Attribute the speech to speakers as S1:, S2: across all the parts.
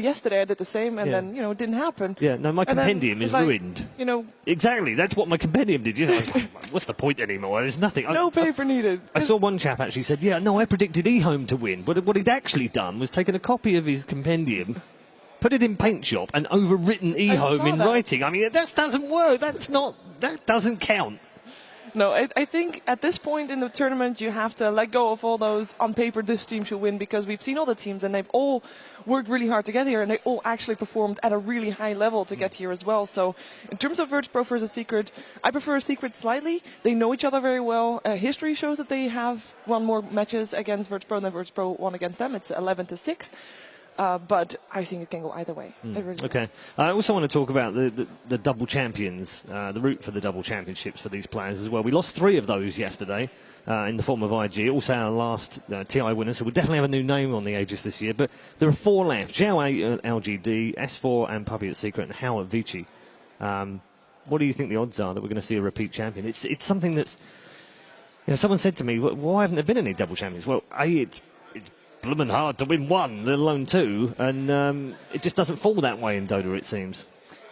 S1: yesterday I did the same, and then, it didn't happen.
S2: Yeah, no, my compendium is ruined. Exactly, that's what my compendium did. What's the point anymore? There's nothing.
S1: No paper needed.
S2: I saw one chap actually said, I predicted eHome to win. But what he'd actually done was taken a copy of his compendium, put it in Paint Shop, and overwritten eHome in writing. I mean, that doesn't work. That doesn't count.
S1: No, I think at this point in the tournament, you have to let go of all those on paper this team should win, because we've seen all the teams and they've all worked really hard together and they all actually performed at a really high level to get here as well. So in terms of Virtus Pro versus Secret, I prefer Secret slightly. They know each other very well. History shows that they have won more matches against Virtus Pro than Virtus Pro won against them. It's 11-6. But I think it can go either way.
S2: Okay. I also want to talk about the double champions, the route for the double championships for these players as well. We lost 3 of those yesterday in the form of IG. Also our last TI winner, so we'll definitely have a new name on the Aegis this year. But there are 4 left. Zhao at LGD, S4 and Puppy at Secret, and Hao at Vici. What do you think the odds are that we're going to see a repeat champion? It's something that's... someone said to me, why haven't there been any double champions? Well, it's blooming hard to win 1, let alone 2, and it just doesn't fall that way in Dota, it seems.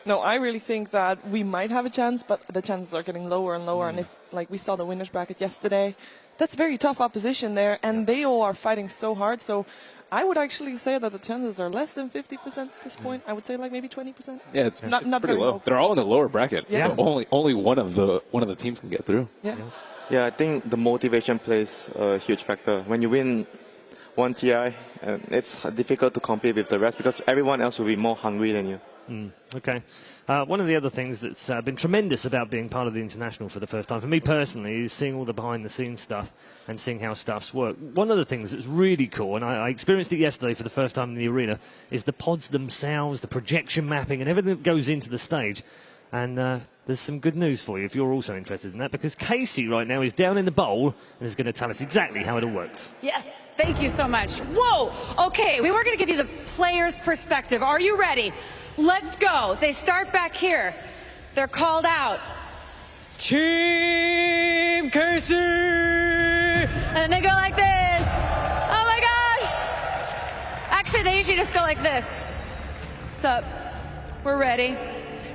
S1: No, I really think that we might have a chance, but the chances are getting lower and lower. And if, like we saw the winners bracket yesterday, that's very tough opposition there, and they all are fighting so hard. So I would actually say that the chances are less than 50% at this point. I would say like maybe 20%.
S3: Yeah, it's not pretty low. Low. They're all in the lower bracket. Yeah. Only one of the teams can get through.
S4: Yeah, I think the motivation plays a huge factor. When you win 1 TI, it's difficult to compete with the rest because everyone else will be more hungry than you.
S2: Okay. One of the other things that's been tremendous about being part of the International for the first time, for me personally, is seeing all the behind-the-scenes stuff and seeing how stuffs work. One of the things that's really cool, and I experienced it yesterday for the first time in the arena, is the pods themselves, the projection mapping, and everything that goes into the stage. And there's some good news for you if you're also interested in that, because Casey right now is down in the bowl and is going to tell us exactly how it all works.
S5: Yes, thank you so much. Whoa! Okay, we were going to give you the player's perspective. Are you ready? Let's go. They start back here. They're called out. Team Casey! And then they go like this. Oh my gosh! Actually, they usually just go like this. Sup? We're ready.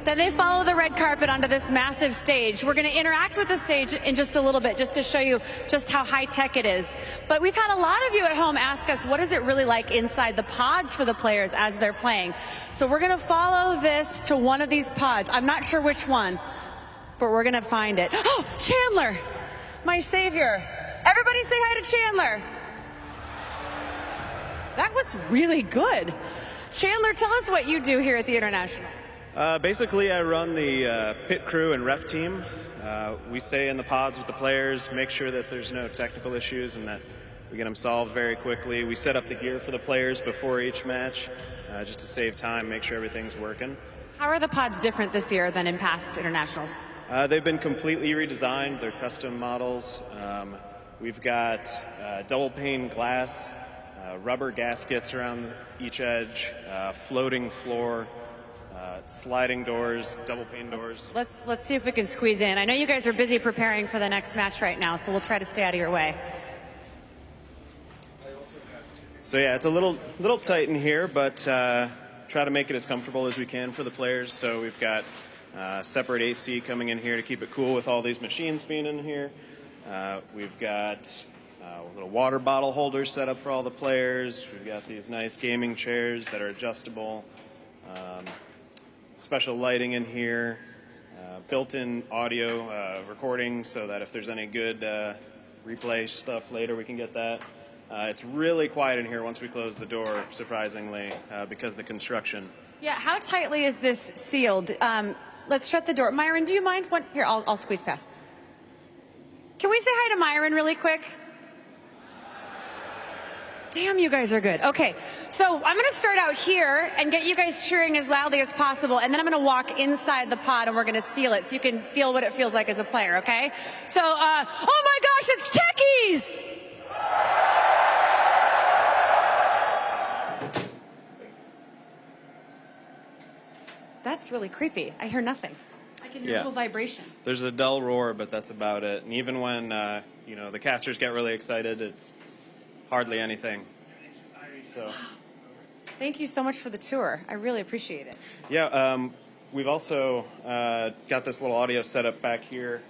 S5: Then they follow the red carpet onto this massive stage. We're going to interact with the stage in just a little bit, just to show you just how high-tech it is. But we've had a lot of you at home ask us, what is it really like inside the pods for the players as they're playing? So we're going to follow this to one of these pods. I'm not sure which one, but we're going to find it. Oh, Chandler, my savior. Everybody say hi to Chandler. That was really good. Chandler, tell us what you do here at the International.
S6: Basically, I run the pit crew and ref team. We stay in the pods with the players, make sure that there's no technical issues and that we get them solved very quickly. We set up the gear for the players before each match just to save time, make sure everything's working.
S5: How are the pods different this year than in past internationals?
S6: They've been completely redesigned. They're custom models. We've got double pane glass, rubber gaskets around each edge, floating floor, sliding doors, double pane doors.
S5: Let's see if we can squeeze in. I know you guys are busy preparing for the next match right now, so we'll try to stay out of your way.
S6: So yeah, it's a little tight in here, but try to make it as comfortable as we can for the players. So we've got separate AC coming in here to keep it cool with all these machines being in here. We've got little water bottle holders set up for all the players. We've got these nice gaming chairs that are adjustable. Special lighting in here, built-in audio recording so that if there's any good replay stuff later, we can get that. It's really quiet in here once we close the door, surprisingly, because of the construction.
S5: Yeah, how tightly is this sealed? Let's shut the door. Myron, do you mind? Here, I'll squeeze past. Can we say hi to Myron really quick? Damn, you guys are good. Okay, so I'm going to start out here and get you guys cheering as loudly as possible, and then I'm going to walk inside the pod and we're going to seal it so you can feel what it feels like as a player, okay? So, oh my gosh, it's Techies! That's really creepy. I hear nothing. I can hear a little vibration.
S6: There's a dull roar, but that's about it. And even when, the casters get really excited, it's hardly anything. So
S5: Thank you so much for the tour. I really appreciate it.
S6: Yeah, we've also got this little audio setup back here,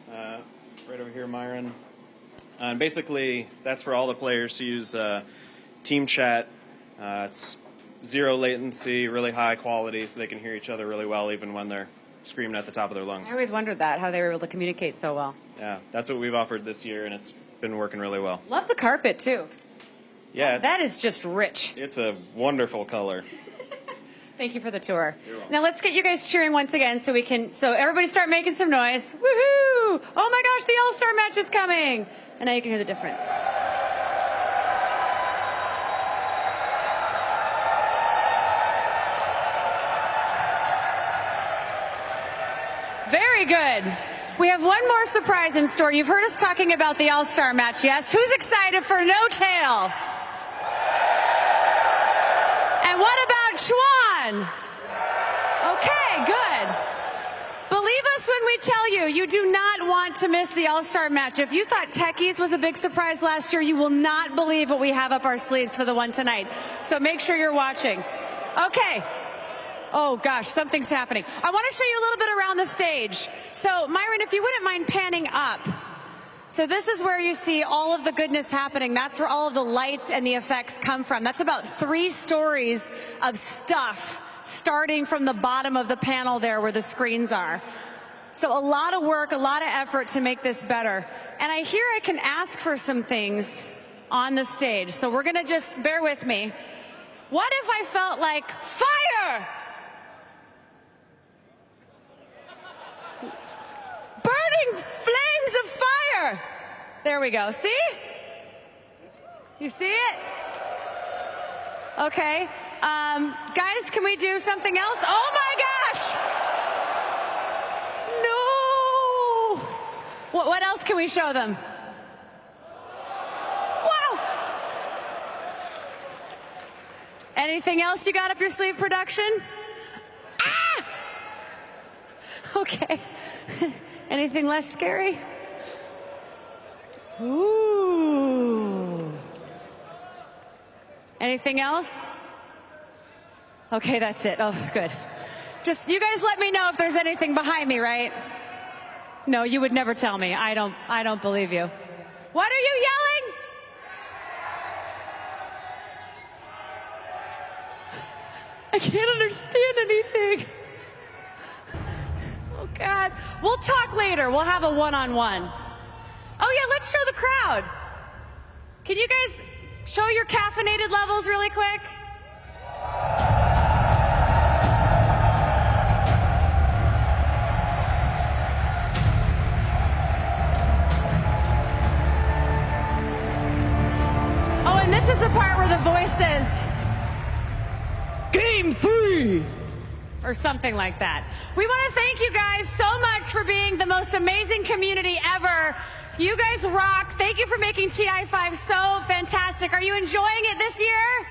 S6: right over here, Myron. And basically, that's for all the players to use team chat. It's zero latency, really high quality, so they can hear each other really well, even when they're screaming at the top of their lungs.
S5: I always wondered that, how they were able to communicate so well.
S6: Yeah, that's what we've offered this year, and it's been working really well.
S5: Love the carpet, too.
S6: Yeah,
S5: That is just rich.
S6: it's a wonderful color.
S5: Thank you for the tour. Now let's get you guys cheering once again so everybody start making some noise. Woohoo! Oh my gosh, the All-Star match is coming. And now you can hear the difference. Very good. We have one more surprise in store. You've heard us talking about the All-Star match, yes? Who's excited for No Tail? And what about Chuan? Okay, good. Believe us when we tell you, you do not want to miss the All-Star match. If you thought Techies was a big surprise last year, you will not believe what we have up our sleeves for the one tonight. So make sure you're watching. Okay. Oh gosh, something's happening. I want to show you a little bit around the stage. So Myron, if you wouldn't mind panning up. So this is where you see all of the goodness happening. That's where all of the lights and the effects come from. That's about 3 stories of stuff starting from the bottom of the panel there where the screens are. So a lot of work, a lot of effort to make this better. And I hear I can ask for some things on the stage. So we're going to just bear with me. What if I felt like fire? Burning flames of fire. There we go. See? You see it? Okay. Guys, can we do something else? Oh my gosh! No! What else can we show them? Wow! Anything else you got up your sleeve, production? Ah! Okay. Anything less scary? Ooh. Anything else? Okay, that's it. Oh, good. Just, you guys let me know if there's anything behind me, right? No, you would never tell me. I don't believe you. What are you yelling? I can't understand anything. Oh, God. We'll talk later. We'll have a one-on-one. Oh, yeah, let's show the crowd. Can you guys show your caffeinated levels really quick? Oh, and this is the part where the voice says, Game 3! Or something like that. We want to thank you guys so much for being the most amazing community ever. You guys rock. Thank you for making TI5 so fantastic. Are you enjoying it this year?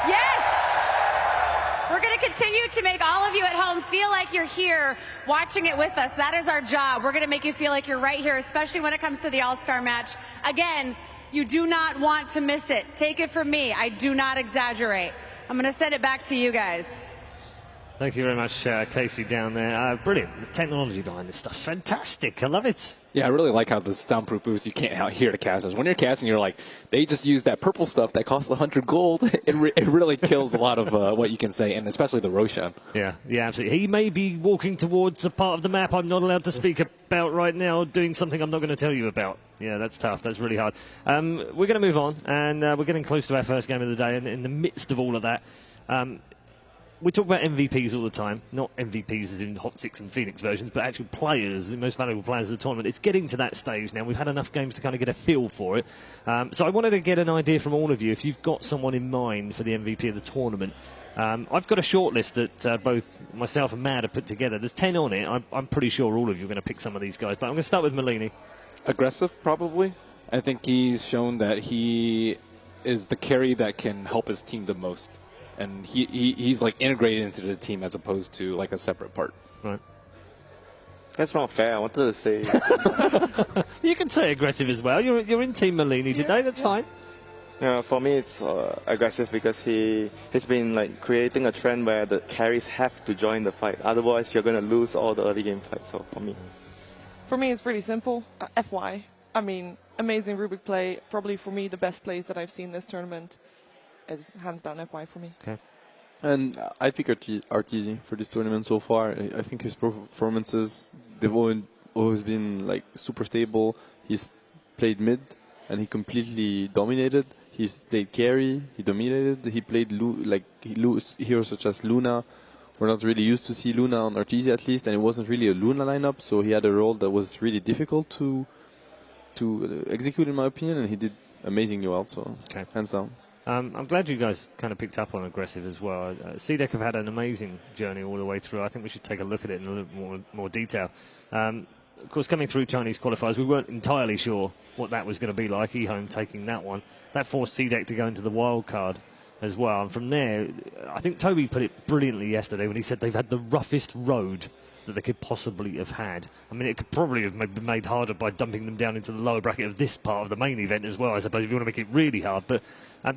S5: Yes! We're going to continue to make all of you at home feel like you're here watching it with us. That is our job. We're going to make you feel like you're right here, especially when it comes to the All-Star match. Again, you do not want to miss it. Take it from me. I do not exaggerate. I'm going to send it back to you guys.
S2: Thank you very much, Casey, down there. Brilliant. The technology behind this stuff's fantastic. I love it.
S3: Yeah, I really like how the soundproof boost, you can't hear the casters. When you're casting, you're like, they just use that purple stuff that costs 100 gold. It really kills a lot of what you can say, and especially the Roshan.
S2: Yeah, absolutely. He may be walking towards a part of the map I'm not allowed to speak about right now, doing something I'm not going to tell you about. Yeah, that's tough. That's really hard. We're going to move on, and we're getting close to our first game of the day, and in the midst of all of that, we talk about MVPs all the time, not MVPs as in Hot 6 and Phoenix versions, but actual players, the most valuable players of the tournament. It's getting to that stage now. We've had enough games to kind of get a feel for it. So I wanted to get an idea from all of you, if you've got someone in mind for the MVP of the tournament. I've got a short list that both myself and Mad have put together. There's 10 on it. I'm pretty sure all of you are going to pick some of these guys, but I'm going to start with Malini.
S3: Aggressive, probably. I think he's shown that he is the carry that can help his team the most. And he's like integrated into the team as opposed to like a separate part.
S2: Right.
S4: That's not fair. I wanted to say.
S2: You can say aggressive as well. You're in Team Malini today. That's fine.
S4: Yeah, for me it's aggressive because he's been like creating a trend where the carries have to join the fight. Otherwise, you're gonna lose all the early game fights. So
S1: For me, it's pretty simple. FY. I mean, amazing Rubik play. Probably for me, the best plays that I've seen this tournament is hands down FY for me.
S2: Okay.
S7: And I pick Arteezy for this tournament so far. I think his performances, they've always been like super stable. He's played mid and he completely dominated. He's played carry, he dominated. He played heroes such as Luna. We're not really used to see Luna on Arteezy at least, and it wasn't really a Luna lineup, so he had a role that was really difficult to execute in my opinion, and he did amazingly well, so hands down.
S2: I'm glad you guys kind of picked up on aggressive as well. CDEC have had an amazing journey all the way through. I think we should take a look at it in a little more detail. Of course, coming through Chinese qualifiers, we weren't entirely sure what that was going to be like. eHome taking that one. That forced CDEC to go into the wild card as well. And from there, I think Toby put it brilliantly yesterday when he said they've had the roughest road that they could possibly have had. I mean, it could probably have been made harder by dumping them down into the lower bracket of this part of the main event as well, I suppose, if you want to make it really hard. But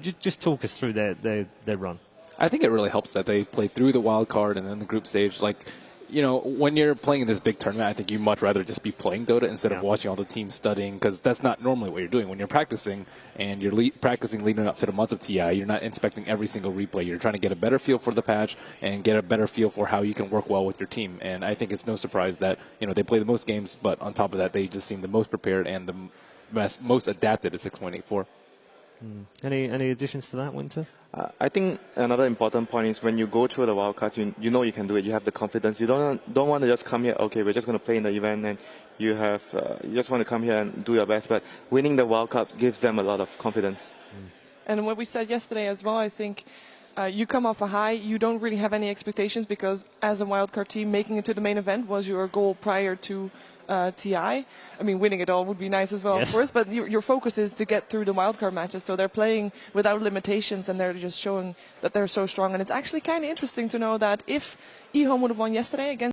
S2: just talk us through their run.
S3: I think it really helps that they played through the wild card and then the group stage. Like, you know, when you're playing in this big tournament, I think you'd much rather just be playing Dota instead of watching all the teams studying, because that's not normally what you're doing. When you're practicing and you're practicing leading up to the months of TI, you're not inspecting every single replay. You're trying to get a better feel for the patch and get a better feel for how you can work well with your team. And I think it's no surprise that, you know, they play the most games, but on top of that, they just seem the most prepared and the most adapted at 6.84.
S2: Any additions to that, Winter?
S4: I think another important point is when you go through the wildcards, you know you can do it. You have the confidence. You don't want to just come here. Okay, we're just going to play in the event, and you just want to come here and do your best. But winning the wildcard gives them a lot of confidence.
S1: And what we said yesterday as well, I think you come off a high. You don't really have any expectations because as a wildcard team, making it to the main event was your goal prior to TI. I mean, winning it all would be nice as well, of course, but your focus is to get through the wildcard matches. So they're playing without limitations, and they're just showing that they're so strong. And it's actually kind of interesting to know that if eHome would have won yesterday against